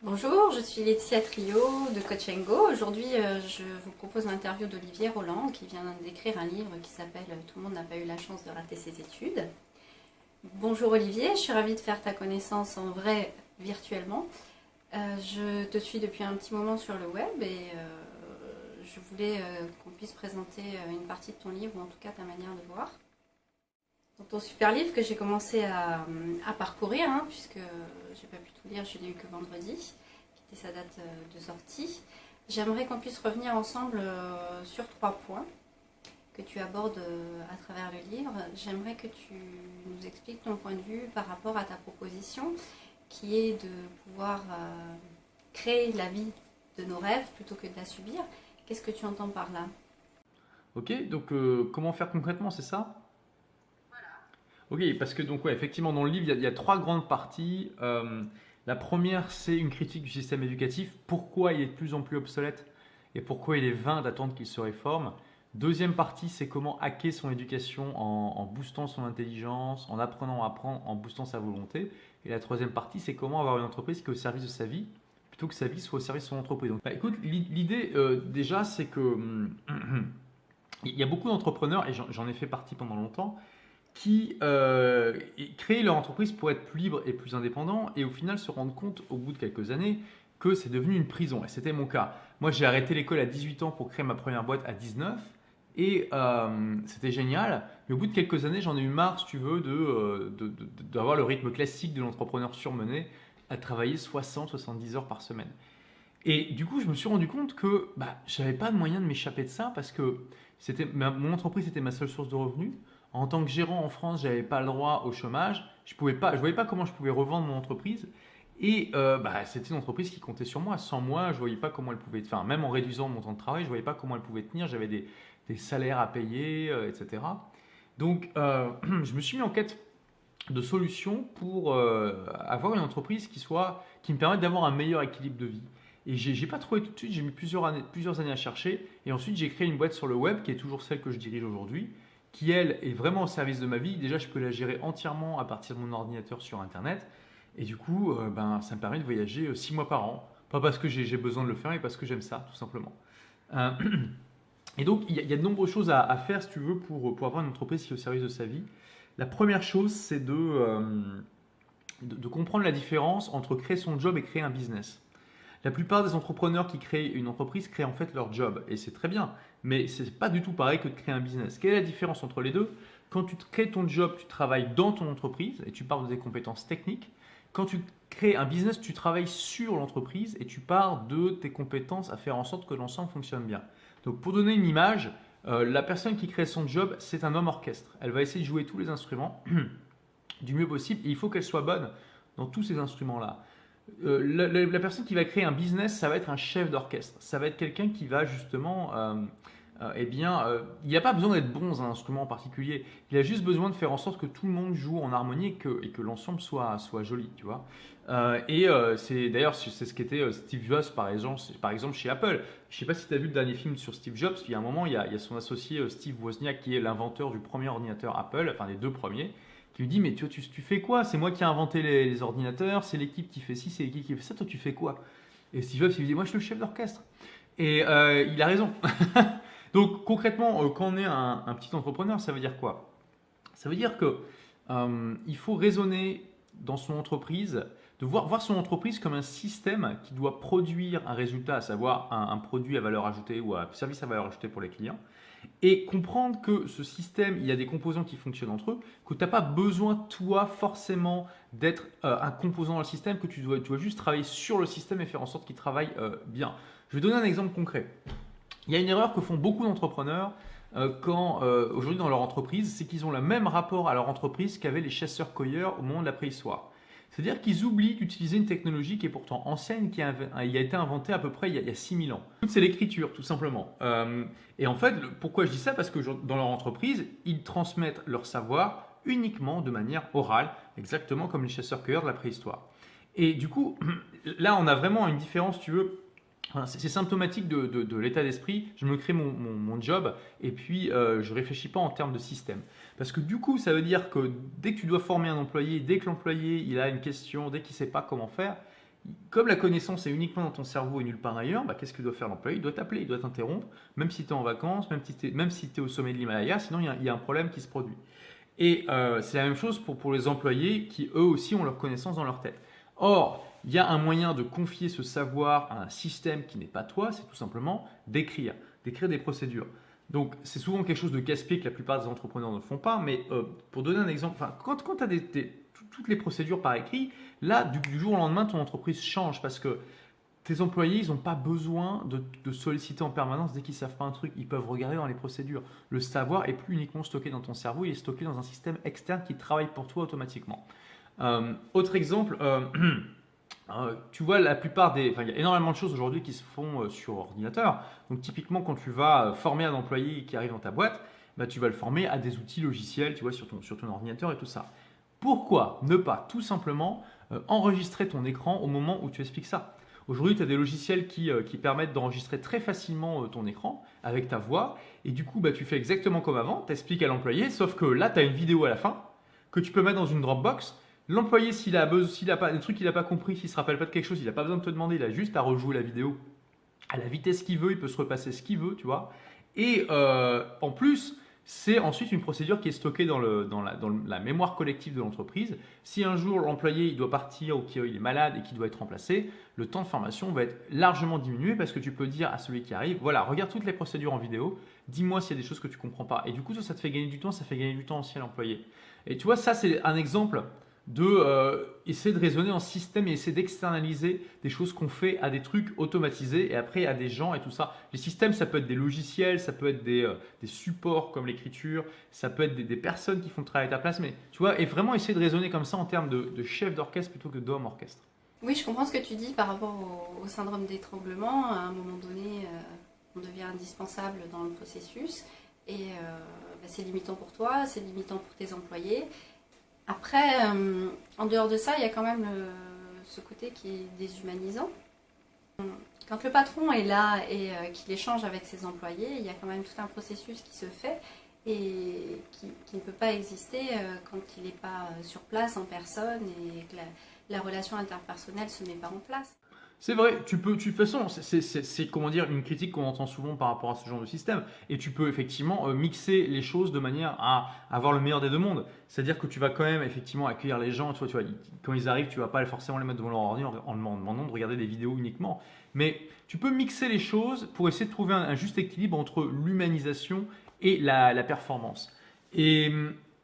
Bonjour, je suis Laetitia Trio de Coach Go. Aujourd'hui, je vous propose l'interview d'Olivier Roland qui vient d'écrire un livre qui s'appelle Tout le monde n'a pas eu la chance de rater ses études. Bonjour Olivier, je suis ravie de faire ta connaissance en vrai virtuellement. Je te suis depuis un petit moment sur le web et je voulais qu'on puisse présenter une partie de ton livre ou en tout cas ta manière de voir. Dans ton super livre que j'ai commencé à parcourir, puisque j'ai pas pu tout lire, je l'ai eu que vendredi, qui était sa date de sortie. J'aimerais qu'on puisse revenir ensemble sur 3 points que tu abordes à travers le livre. J'aimerais que tu nous expliques ton point de vue par rapport à ta proposition, qui est de pouvoir créer la vie de nos rêves plutôt que de la subir. Qu'est-ce que tu entends par là? Ok, donc comment faire concrètement, c'est ça? Ok, parce que donc ouais, effectivement dans le livre il y a trois grandes parties. La première c'est une critique du système éducatif, pourquoi il est de plus en plus obsolète et pourquoi il est vain d'attendre qu'il se réforme. Deuxième partie c'est comment hacker son éducation en boostant son intelligence, en apprenant à apprendre, en boostant sa volonté. Et la troisième partie c'est comment avoir une entreprise qui est au service de sa vie plutôt que sa vie soit au service de son entreprise. Donc, bah, écoute, l'idée déjà c'est que il y a beaucoup d'entrepreneurs, et j'en ai fait partie pendant longtemps, qui créent leur entreprise pour être plus libre et plus indépendant et au final se rendent compte au bout de quelques années que c'est devenu une prison. Et c'était mon cas. Moi, j'ai arrêté l'école à 18 ans pour créer ma première boîte à 19 et c'était génial. Mais au bout de quelques années, j'en ai eu marre, si tu veux, d'avoir le rythme classique de l'entrepreneur surmené à travailler 60-70 heures par semaine. Et du coup, je me suis rendu compte que je n'avais pas de moyen de m'échapper de ça parce que mon entreprise était ma seule source de revenus. En tant que gérant en France, je n'avais pas le droit au chômage. Je ne voyais pas comment je pouvais revendre mon entreprise. Et c'était une entreprise qui comptait sur moi. Sans moi, je ne voyais pas comment elle pouvait, enfin, même en réduisant mon temps de travail, je ne voyais pas comment elle pouvait tenir. J'avais des salaires à payer, etc. Donc, je me suis mis en quête de solutions pour avoir une entreprise qui me permette d'avoir un meilleur équilibre de vie. Et j'ai pas trouvé tout de suite, j'ai mis plusieurs années à chercher. Et ensuite, j'ai créé une boîte sur le web qui est toujours celle que je dirige aujourd'hui, qui elle est vraiment au service de ma vie. Déjà, je peux la gérer entièrement à partir de mon ordinateur sur Internet. Et du coup, ça me permet de voyager 6 mois par an. Pas parce que j'ai besoin de le faire, mais parce que j'aime ça, tout simplement. Euh, et donc, il y a de nombreuses choses à faire, si tu veux, pour avoir une entreprise qui est au service de sa vie. La première chose, c'est de comprendre la différence entre créer son job et créer un business. La plupart des entrepreneurs qui créent une entreprise créent en fait leur job et c'est très bien, mais c'est pas du tout pareil que de créer un business. Quelle est la différence entre les deux? Quand tu crées ton job, tu travailles dans ton entreprise et tu pars de tes compétences techniques. Quand tu crées un business, tu travailles sur l'entreprise et tu pars de tes compétences à faire en sorte que l'ensemble fonctionne bien. Donc pour donner une image, la personne qui crée son job, c'est un homme orchestre. Elle va essayer de jouer tous les instruments du mieux possible et il faut qu'elle soit bonne dans tous ces instruments-là. La personne qui va créer un business, ça va être un chef d'orchestre. Ça va être quelqu'un qui va justement, il n'a pas besoin d'être bon dans un instrument en particulier. Il a juste besoin de faire en sorte que tout le monde joue en harmonie et que l'ensemble soit joli, tu vois. C'est d'ailleurs c'est ce qu'était Steve Jobs par exemple chez Apple. Je ne sais pas si tu as vu le dernier film sur Steve Jobs. Il y a un moment, il y a son associé Steve Wozniak qui est l'inventeur du premier ordinateur Apple, enfin des deux premiers, qui lui dit mais tu fais quoi? C'est moi qui ai inventé les ordinateurs, c'est l'équipe qui fait ci, c'est l'équipe qui fait ça, toi tu fais quoi? Et Steve Jobs il lui dit moi je suis le chef d'orchestre. Et il a raison. Donc concrètement, quand on est un petit entrepreneur, ça veut dire quoi? Ça veut dire que il faut raisonner dans son entreprise, de voir son entreprise comme un système qui doit produire un résultat, à savoir un produit à valeur ajoutée ou un service à valeur ajoutée pour les clients et comprendre que ce système, il y a des composants qui fonctionnent entre eux, que tu n'as pas besoin, toi, forcément, d'être un composant dans le système, que tu dois juste travailler sur le système et faire en sorte qu'il travaille bien. Je vais donner un exemple concret. Il y a une erreur que font beaucoup d'entrepreneurs aujourd'hui dans leur entreprise, c'est qu'ils ont le même rapport à leur entreprise qu'avaient les chasseurs-cueilleurs au moment de la préhistoire. C'est-à-dire qu'ils oublient d'utiliser une technologie qui est pourtant ancienne, qui a été inventée à peu près il y a 6000 ans. C'est l'écriture, tout simplement. Et en fait, pourquoi je dis ça? Parce que dans leur entreprise, ils transmettent leur savoir uniquement de manière orale, exactement comme les chasseurs-cueilleurs de la préhistoire. Et du coup, là, on a vraiment une différence, si tu veux. Enfin, c'est symptomatique de l'état d'esprit. Je me crée mon job et puis je ne réfléchis pas en termes de système. Parce que du coup, ça veut dire que dès que tu dois former un employé, dès que l'employé il a une question, dès qu'il ne sait pas comment faire, Comme la connaissance est uniquement dans ton cerveau et nulle part ailleurs, bah, qu'est-ce que doit faire l'employé? Il doit t'appeler, il doit t'interrompre, même si tu es en vacances, même si tu es au sommet de l'Himalaya, sinon il y a un problème qui se produit. Et c'est la même chose pour les employés qui eux aussi ont leur connaissance dans leur tête. Or, il y a un moyen de confier ce savoir à un système qui n'est pas toi, c'est tout simplement d'écrire des procédures. Donc, c'est souvent quelque chose de casse-pied que la plupart des entrepreneurs ne font pas, mais pour donner un exemple, quand tu as toutes les procédures par écrit, là, du jour au lendemain, ton entreprise change parce que tes employés, ils n'ont pas besoin de solliciter en permanence dès qu'ils ne savent pas un truc. Ils peuvent regarder dans les procédures. Le savoir est plus uniquement stocké dans ton cerveau, il est stocké dans un système externe qui travaille pour toi automatiquement. Autre exemple, tu vois, il y a énormément de choses aujourd'hui qui se font sur ordinateur. Donc typiquement, quand tu vas former un employé qui arrive dans ta boîte, bah, tu vas le former à des outils logiciels, tu vois, sur ton ordinateur et tout ça. Pourquoi ne pas tout simplement enregistrer ton écran au moment où tu expliques ça? Aujourd'hui, tu as des logiciels qui permettent d'enregistrer très facilement ton écran avec ta voix. Et du coup, bah, tu fais exactement comme avant, tu expliques à l'employé, sauf que là, tu as une vidéo à la fin que tu peux mettre dans une Dropbox. L'employé, s'il a pas des trucs qu'il n'a pas compris, s'il ne se rappelle pas de quelque chose, il n'a pas besoin de te demander, il a juste à rejouer la vidéo à la vitesse qu'il veut, il peut se repasser ce qu'il veut, tu vois. Et en plus, c'est ensuite une procédure qui est stockée dans la mémoire collective de l'entreprise. Si un jour l'employé il doit partir ou qu'il est malade et qu'il doit être remplacé, le temps de formation va être largement diminué parce que tu peux dire à celui qui arrive, voilà, regarde toutes les procédures en vidéo, dis-moi s'il y a des choses que tu ne comprends pas. Et du coup, ça te fait gagner du temps, ça fait gagner du temps aussi à l'employé. Et tu vois, ça c'est un exemple de essayer de raisonner en système et essayer d'externaliser des choses qu'on fait à des trucs automatisés et après à des gens et tout ça. Les systèmes, ça peut être des logiciels, ça peut être des supports comme l'écriture, ça peut être des personnes qui font le travail à ta place, mais tu vois, et vraiment essayer de raisonner comme ça en termes de chef d'orchestre plutôt que d'homme orchestre. Oui, je comprends ce que tu dis par rapport au syndrome d'étranglement. À un moment donné, on devient indispensable dans le processus et bah, c'est limitant pour toi, c'est limitant pour tes employés. Après, en dehors de ça, il y a quand même ce côté qui est déshumanisant. Quand le patron est là et qu'il échange avec ses employés, il y a quand même tout un processus qui se fait et qui ne peut pas exister quand il n'est pas sur place en personne et que la relation interpersonnelle ne se met pas en place. C'est vrai, de toute façon, c'est comment dire, une critique qu'on entend souvent par rapport à ce genre de système. Et tu peux effectivement mixer les choses de manière à avoir le meilleur des deux mondes. C'est-à-dire que tu vas quand même effectivement accueillir les gens. Tu vois, quand ils arrivent, tu vas pas forcément les mettre devant leur ordi en leur demandant de regarder des vidéos uniquement. Mais tu peux mixer les choses pour essayer de trouver un juste équilibre entre l'humanisation et la performance. Et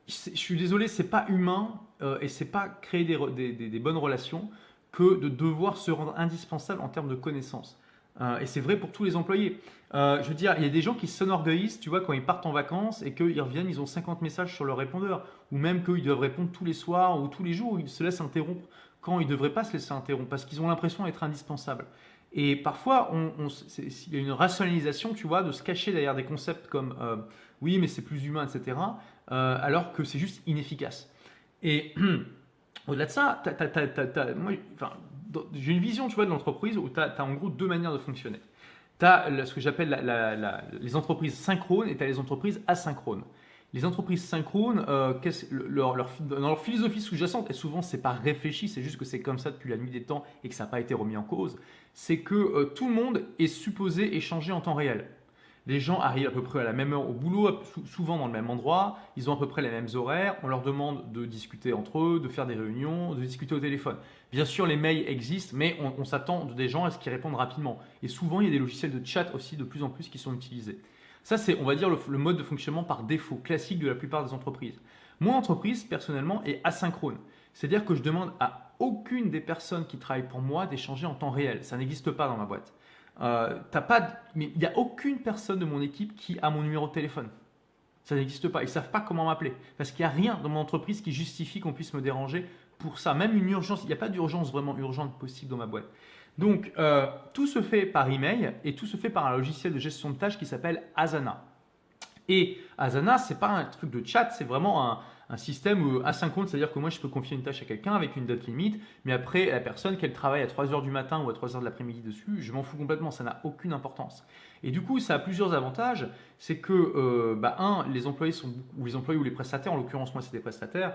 je suis désolé, c'est pas humain et c'est pas créer des bonnes relations que de devoir se rendre indispensable en termes de connaissances. Et c'est vrai pour tous les employés. Je veux dire, il y a des gens qui s'enorgueillissent, tu vois, quand ils partent en vacances et qu'ils reviennent, ils ont 50 messages sur leur répondeur. Ou même qu'ils doivent répondre tous les soirs ou tous les jours, ils se laissent interrompre quand ils ne devraient pas se laisser interrompre parce qu'ils ont l'impression d'être indispensables. Et parfois, il y a une rationalisation, tu vois, de se cacher derrière des concepts comme oui, mais c'est plus humain, etc., alors que c'est juste inefficace. Et au-delà de ça, j'ai une vision, tu vois, de l'entreprise où tu as en gros deux manières de fonctionner. Tu as ce que j'appelle les entreprises synchrones et tu as les entreprises asynchrones. Les entreprises synchrones, dans leur philosophie sous-jacente, et souvent c'est pas réfléchi, c'est juste que c'est comme ça depuis la nuit des temps et que ça n'a pas été remis en cause, c'est que tout le monde est supposé échanger en temps réel. Les gens arrivent à peu près à la même heure au boulot, souvent dans le même endroit, ils ont à peu près les mêmes horaires, on leur demande de discuter entre eux, de faire des réunions, de discuter au téléphone. Bien sûr, les mails existent, mais on s'attend des gens à ce qu'ils répondent rapidement. Et souvent, il y a des logiciels de chat aussi de plus en plus qui sont utilisés. Ça, c'est, on va dire, le mode de fonctionnement par défaut, classique de la plupart des entreprises. Mon entreprise, personnellement, est asynchrone. C'est-à-dire que je demande à aucune des personnes qui travaillent pour moi d'échanger en temps réel. Ça n'existe pas dans ma boîte. Mais il n'y a aucune personne de mon équipe qui a mon numéro de téléphone. Ça n'existe pas. Ils ne savent pas comment m'appeler. Parce qu'il n'y a rien dans mon entreprise qui justifie qu'on puisse me déranger pour ça. Même une urgence, il n'y a pas d'urgence vraiment urgente possible dans ma boîte. Donc, tout se fait par email et tout se fait par un logiciel de gestion de tâches qui s'appelle Asana. Et Asana, ce n'est pas un truc de chat, c'est vraiment un système asynchrone, c'est-à-dire que moi, je peux confier une tâche à quelqu'un avec une date limite, mais après, la personne, qu'elle travaille à 3h du matin ou à 3h de l'après-midi dessus, je m'en fous complètement, ça n'a aucune importance. Et du coup, ça a plusieurs avantages. c'est que, les employés ou les prestataires, en l'occurrence moi c'est des prestataires,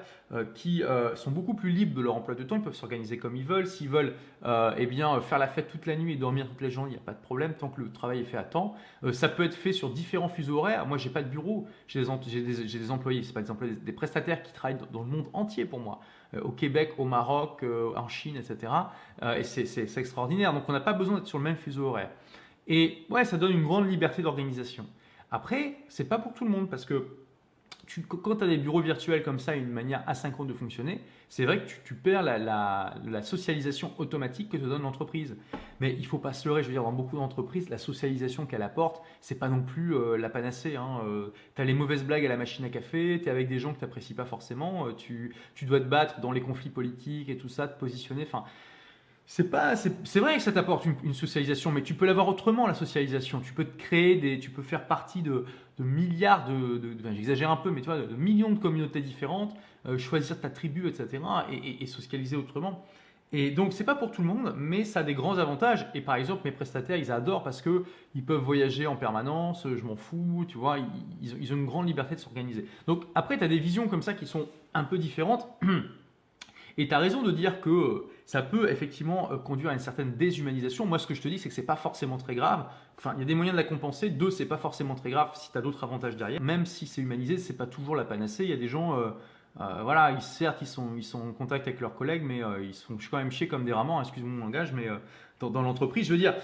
qui sont beaucoup plus libres de leur emploi de temps, ils peuvent s'organiser comme ils veulent. S'ils veulent faire la fête toute la nuit et dormir toute la journée, il n'y a pas de problème tant que le travail est fait à temps. Ça peut être fait sur différents fuseaux horaires. Moi j'ai pas de bureau, j'ai des employés, c'est pas des employés, des prestataires qui travaillent dans le monde entier pour moi. Au Québec, au Maroc, en Chine, etc. Et c'est extraordinaire. Donc on n'a pas besoin d'être sur le même fuseau horaire. Et ouais, ça donne une grande liberté d'organisation. Après, c'est pas pour tout le monde parce que quand tu as des bureaux virtuels comme ça, une manière asynchrone de fonctionner, c'est vrai que tu perds la socialisation automatique que te donne l'entreprise. Mais il ne faut pas se leurrer, je veux dire, dans beaucoup d'entreprises, la socialisation qu'elle apporte, c'est pas non plus la panacée. Tu as les mauvaises blagues à la machine à café, tu es avec des gens que tu n'apprécies pas forcément, tu dois te battre dans les conflits politiques et tout ça, te positionner. Enfin, c'est vrai que ça t'apporte une socialisation, mais tu peux l'avoir autrement, la socialisation. Tu peux te créer tu peux faire partie de milliards j'exagère un peu, mais tu vois, de millions de communautés différentes, choisir ta tribu, etc. et socialiser autrement. Et donc, c'est pas pour tout le monde, mais ça a des grands avantages. Et par exemple, mes prestataires, ils adorent parce que ils peuvent voyager en permanence, je m'en fous, tu vois, ils ont une grande liberté de s'organiser. Donc, après, tu as des visions comme ça qui sont un peu différentes. Et tu as raison de dire que ça peut effectivement conduire à une certaine déshumanisation. Moi, ce que je te dis, c'est que ce n'est pas forcément très grave. Enfin, il y a des moyens de la compenser. Deux, ce n'est pas forcément très grave si tu as d'autres avantages derrière. Même si c'est humanisé, ce n'est pas toujours la panacée. Il y a des gens, voilà, certes, ils sont en contact avec leurs collègues, mais ils se font quand même chier comme des ramans, excuse-moi mon langage, mais dans l'entreprise, je veux dire,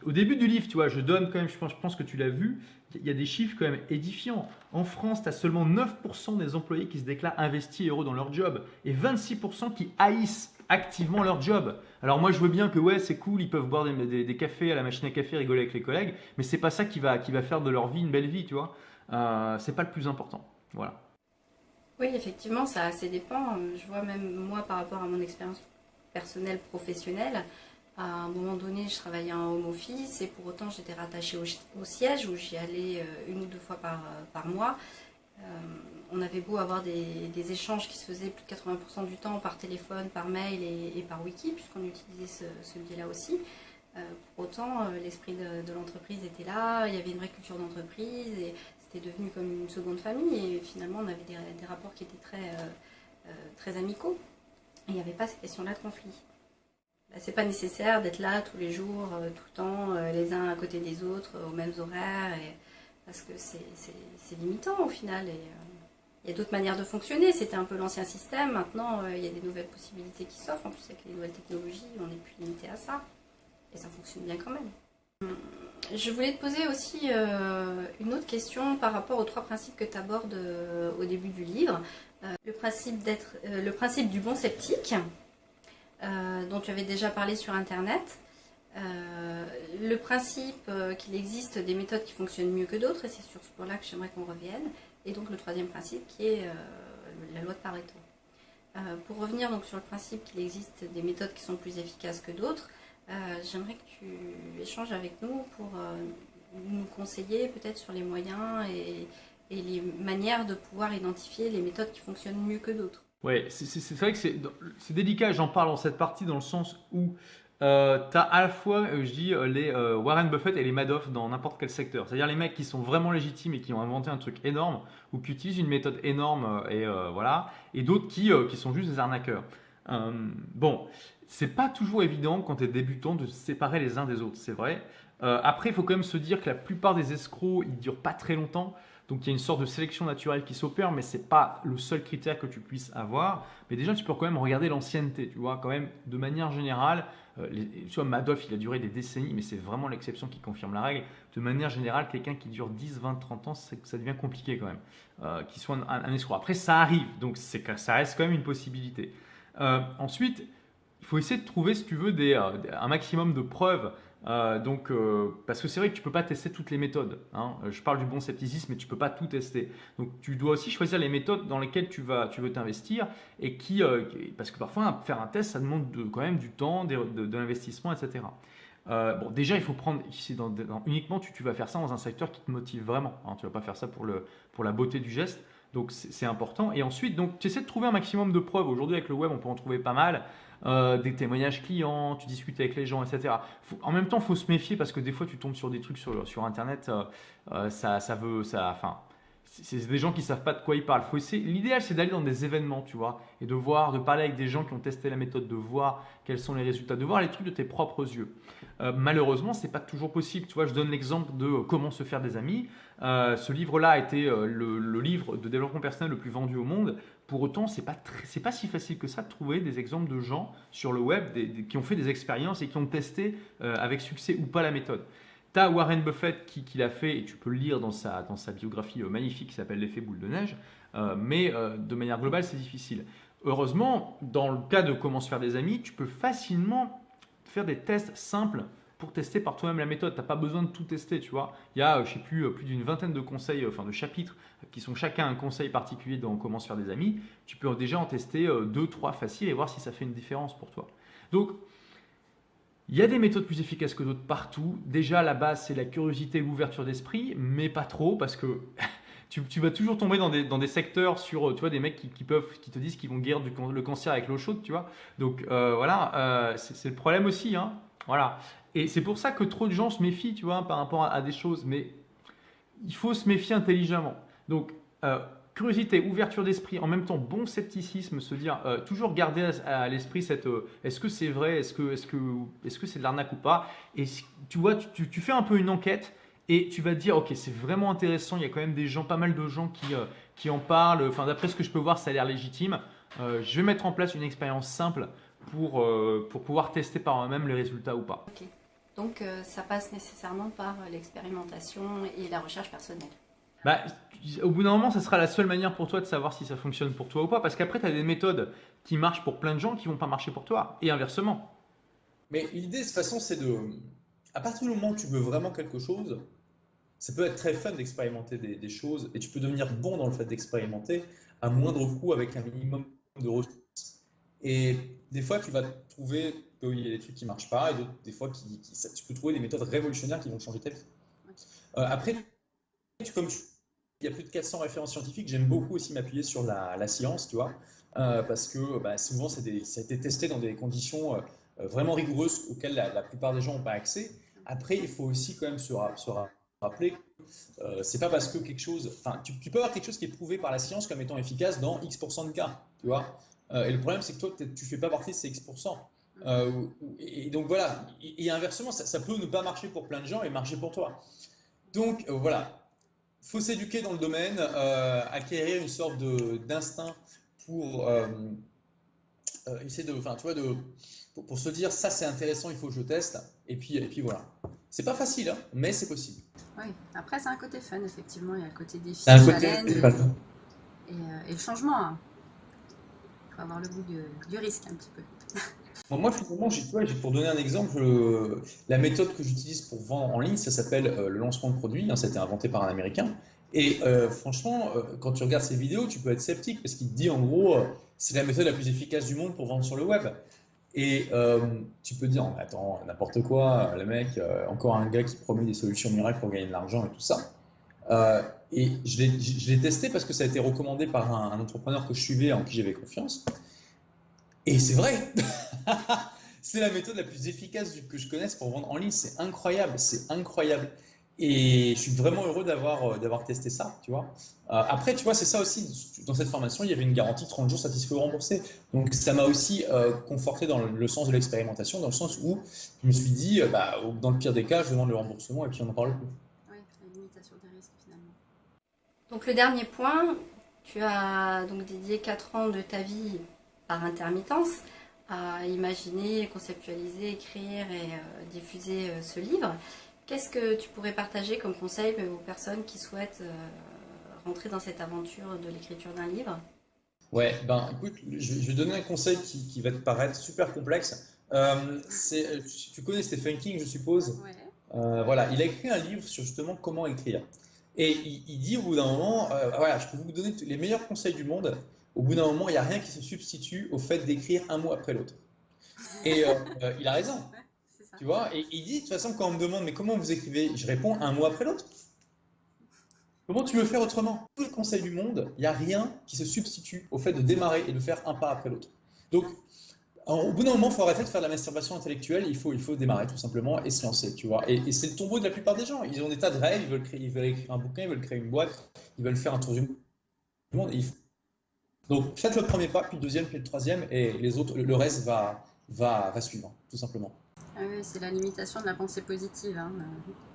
au début du livre, tu vois, je donne quand même, je pense que tu l'as vu, il y a des chiffres quand même édifiants. En France, tu as seulement 9% des employés qui se déclarent investis et heureux dans leur job et 26% qui haïssent activement leur job. Alors moi, je veux bien que ouais, c'est cool, ils peuvent boire des cafés à la machine à café, rigoler avec les collègues, mais c'est pas ça qui va faire de leur vie une belle vie, tu vois. C'est pas le plus important. Voilà. Oui, effectivement, ça assez dépend. Je vois même moi par rapport à mon expérience personnelle, professionnelle, à un moment donné, je travaillais en home office et pour autant j'étais rattachée au siège où j'y allais une ou deux fois par mois. On avait beau avoir des échanges qui se faisaient plus de 80% du temps par téléphone, par mail et par wiki, puisqu'on utilisait ce biais-là aussi. Pour autant, l'esprit de l'entreprise était là, il y avait une vraie culture d'entreprise et c'était devenu comme une seconde famille et finalement on avait des rapports qui étaient très amicaux et il n'y avait pas cette question-là de conflit. C'est pas nécessaire d'être là tous les jours, tout le temps, les uns à côté des autres, aux mêmes horaires, parce que c'est limitant au final. Et il y a d'autres manières de fonctionner. C'était un peu l'ancien système. Maintenant, il y a des nouvelles possibilités qui s'offrent. En plus, avec les nouvelles technologies, on n'est plus limité à ça. Et ça fonctionne bien quand même. Je voulais te poser aussi une autre question par rapport aux trois principes que tu abordes au début du livre. Le principe du bon sceptique. Dont tu avais déjà parlé sur Internet, le principe qu'il existe des méthodes qui fonctionnent mieux que d'autres, et c'est sur ce point-là que j'aimerais qu'on revienne, et donc le troisième principe qui est la loi de Pareto. Pour revenir donc sur le principe qu'il existe des méthodes qui sont plus efficaces que d'autres, j'aimerais que tu échanges avec nous pour nous conseiller peut-être sur les moyens et les manières de pouvoir identifier les méthodes qui fonctionnent mieux que d'autres. Ouais, c'est vrai que c'est délicat, j'en parle dans cette partie dans le sens où tu as à la fois, je dis, les Warren Buffett et les Madoff dans n'importe quel secteur. C'est-à-dire les mecs qui sont vraiment légitimes et qui ont inventé un truc énorme ou qui utilisent une méthode énorme voilà, et d'autres qui sont juste des arnaqueurs. Bon, c'est pas toujours évident quand tu es débutant de se séparer les uns des autres, c'est vrai. Après, il faut quand même se dire que la plupart des escrocs, ils durent pas très longtemps. Donc il y a une sorte de sélection naturelle qui s'opère, mais ce n'est pas le seul critère que tu puisses avoir. Mais déjà, tu peux quand même regarder l'ancienneté, tu vois, quand même, de manière générale. Tu vois, Madoff, il a duré des décennies, mais c'est vraiment l'exception qui confirme la règle. De manière générale, quelqu'un qui dure 10, 20, 30 ans, ça devient compliqué quand même, qu'il soit un escroc. Après, ça arrive, donc ça reste quand même une possibilité. Ensuite, il faut essayer de trouver, si tu veux, un maximum de preuves. Parce que c'est vrai que tu ne peux pas tester toutes les méthodes. Hein. Je parle du bon scepticisme, mais tu ne peux pas tout tester. Donc tu dois aussi choisir les méthodes dans lesquelles tu veux t'investir et parce que parfois faire un test, ça demande quand même du temps, de l'investissement, etc. Bon, déjà, il faut prendre, uniquement tu vas faire ça dans un secteur qui te motive vraiment. Hein. Tu ne vas pas faire ça pour la beauté du geste. Donc c'est important. Et ensuite, donc, tu essaies de trouver un maximum de preuves. Aujourd'hui, avec le web, on peut en trouver pas mal. Des témoignages clients, tu discutes avec les gens, etc. En même temps, il faut se méfier parce que des fois, tu tombes sur des trucs sur Internet, enfin, c'est des gens qui savent pas de quoi ils parlent. L'idéal, c'est d'aller dans des événements, tu vois, et de parler avec des gens qui ont testé la méthode, de voir quels sont les résultats, de voir les trucs de tes propres yeux. Malheureusement, c'est pas toujours possible. Tu vois, je donne l'exemple de comment se faire des amis. Ce livre-là a été le livre de développement personnel le plus vendu au monde. Pour autant, c'est pas si facile que ça de trouver des exemples de gens sur le web qui ont fait des expériences et qui ont testé avec succès ou pas la méthode. Tu as Warren Buffett qui l'a fait, et tu peux le lire dans sa biographie magnifique qui s'appelle L'effet boule de neige, mais de manière globale, c'est difficile. Heureusement, dans le cas de comment se faire des amis, tu peux facilement faire des tests simples pour tester par toi-même la méthode. Tu n'as pas besoin de tout tester, tu vois. Il y a, je sais plus d'une vingtaine de conseils, enfin de chapitres, qui sont chacun un conseil particulier dans comment se faire des amis. Tu peux déjà en tester 2, 3 faciles et voir si ça fait une différence pour toi. Donc, il y a des méthodes plus efficaces que d'autres partout. Déjà, la base, c'est la curiosité et l'ouverture d'esprit, mais pas trop, parce que tu vas toujours tomber dans des secteurs sur, tu vois, des mecs qui te disent qu'ils vont guérir le cancer avec l'eau chaude, tu vois. Donc voilà, c'est le problème aussi, hein. Voilà. Et c'est pour ça que trop de gens se méfient, tu vois, par rapport à des choses. Mais il faut se méfier intelligemment. Donc, curiosité, ouverture d'esprit, en même temps bon scepticisme, se dire toujours garder à l'esprit cette est-ce que c'est vrai, est-ce que c'est de l'arnaque ou pas. Et tu vois, tu fais un peu une enquête et tu vas te dire ok, c'est vraiment intéressant, il y a quand même pas mal de gens qui en parlent, enfin d'après ce que je peux voir, ça a l'air légitime. Je vais mettre en place une expérience simple pour pouvoir tester par moi-même les résultats ou pas. Ok. Donc ça passe nécessairement par l'expérimentation et la recherche personnelle. Bah, au bout d'un moment, ça sera la seule manière pour toi de savoir si ça fonctionne pour toi ou pas. Parce qu'après, tu as des méthodes qui marchent pour plein de gens qui vont pas marcher pour toi. Et inversement. Mais l'idée, de toute façon, c'est de. À partir du moment où tu veux vraiment quelque chose, ça peut être très fun d'expérimenter des choses et tu peux devenir bon dans le fait d'expérimenter à moindre coût avec un minimum de ressources. Et des fois, tu vas trouver qu'il y a des trucs qui ne marchent pas et des fois, tu peux trouver des méthodes révolutionnaires qui vont changer ta vie. Après, il y a plus de 400 références scientifiques. J'aime beaucoup aussi m'appuyer sur la science, tu vois, parce que souvent, ça a été testé dans des conditions vraiment rigoureuses auxquelles la plupart des gens n'ont pas accès. Après, il faut aussi quand même se rappeler que c'est pas parce que quelque chose, enfin, tu peux avoir quelque chose qui est prouvé par la science comme étant efficace dans X% de cas, tu vois. Et le problème, c'est que toi, tu fais pas partie de ces X%. Et donc voilà, et inversement, ça peut ne pas marcher pour plein de gens et marcher pour toi. Donc voilà, faut s'éduquer dans le domaine, acquérir une sorte d'instinct pour essayer de, enfin, tu vois, pour se dire ça c'est intéressant, il faut que je teste, et puis voilà. C'est pas facile, hein, mais c'est possible. Oui, après c'est un côté fun, effectivement, il y a le côté défi, C'est un côté challenge et le changement. Hein. Il faut avoir le goût du risque un petit peu. Moi, finalement, pour donner un exemple, la méthode que j'utilise pour vendre en ligne, ça s'appelle le lancement de produit. Hein, ça a été inventé par un Américain. Et franchement, quand tu regardes ces vidéos, tu peux être sceptique parce qu'il te dit en gros, c'est la méthode la plus efficace du monde pour vendre sur le web. Et tu peux dire, attends, n'importe quoi, le mec, encore un gars qui promet des solutions miracles pour gagner de l'argent et tout ça. Et je l'ai testé parce que ça a été recommandé par un entrepreneur que je suivais, en qui j'avais confiance. Et c'est vrai, c'est la méthode la plus efficace que je connaisse pour vendre en ligne. C'est incroyable, c'est incroyable. Et je suis vraiment heureux d'avoir testé ça, tu vois. Après, tu vois, c'est ça aussi, dans cette formation, il y avait une garantie 30 jours satisfait ou remboursé. Donc ça m'a aussi conforté dans le sens de l'expérimentation, dans le sens où je me suis dit, dans le pire des cas, je demande le remboursement et puis on n'en parle plus. Oui, la limitation des risques finalement. Donc le dernier point, tu as donc dédié 4 ans de ta vie par intermittence à imaginer, conceptualiser, écrire et diffuser ce livre. Qu'est-ce que tu pourrais partager comme conseil aux personnes qui souhaitent rentrer dans cette aventure de l'écriture d'un livre? Ouais, écoute, je vais donner un conseil qui va te paraître super complexe. Tu connais Stephen King, je suppose. Ouais. Voilà, il a écrit un livre sur justement comment écrire. Et il dit au bout d'un moment, voilà, je peux vous donner les meilleurs conseils du monde. Au bout d'un moment, il n'y a rien qui se substitue au fait d'écrire un mot après l'autre. Et il a raison, tu vois. Et il dit, de toute façon, quand on me demande, mais comment vous écrivez, je réponds un mot après l'autre. Comment tu veux faire autrement? Tous les conseils du monde, il n'y a rien qui se substitue au fait de démarrer et de faire un pas après l'autre. Donc, au bout d'un moment, il faut arrêter de faire de la masturbation intellectuelle, il faut démarrer tout simplement et se lancer, tu vois. Et c'est le tombeau de la plupart des gens. Ils ont des tas de rêves, ils veulent écrire un bouquin, ils veulent créer une boîte, ils veulent faire un tour du monde. Donc, faites le premier pas, puis le deuxième, puis le troisième, et les autres, le reste va suivre, tout simplement. Ah oui, c'est la limitation de la pensée positive, hein.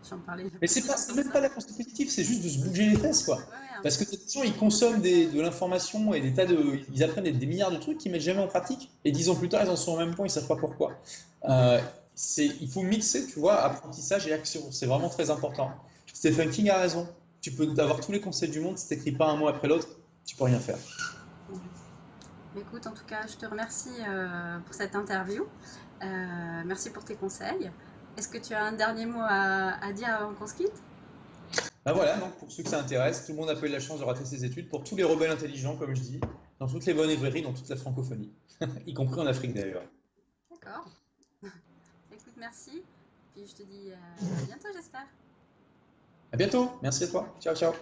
J'en parlais. Mais c'est même pas la pensée positive, c'est juste de se bouger les fesses, quoi. Ouais, ouais, Parce que de toute façon, ils consomment de l'information et ils apprennent des milliards de trucs qu'ils mettent jamais en pratique. Et 10 ans plus tard, ils en sont au même point, ils savent pas pourquoi. Il faut mixer, tu vois, apprentissage et action. C'est vraiment très important. Stephen King a raison. Tu peux avoir tous les conseils du monde, si tu n'écris pas un mot après l'autre, tu peux rien faire. Écoute, en tout cas, je te remercie pour cette interview. Merci pour tes conseils. Est-ce que tu as un dernier mot à dire avant qu'on se quitte? Ben voilà, donc pour ceux que ça intéresse, tout le monde a pas eu la chance de rater ses études. Pour tous les rebelles intelligents, comme je dis, dans toutes les bonnes librairies, dans toute la francophonie, y compris en Afrique d'ailleurs. D'accord. Écoute, merci. Puis je te dis à bientôt, j'espère. À bientôt, merci à toi. Ciao, ciao.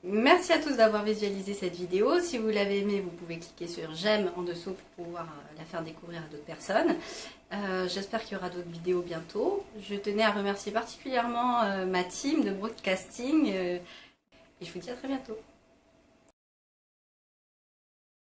Merci à tous d'avoir visualisé cette vidéo. Si vous l'avez aimée, vous pouvez cliquer sur j'aime en dessous pour pouvoir la faire découvrir à d'autres personnes. J'espère qu'il y aura d'autres vidéos bientôt. Je tenais à remercier particulièrement ma team de broadcasting et je vous dis à très bientôt.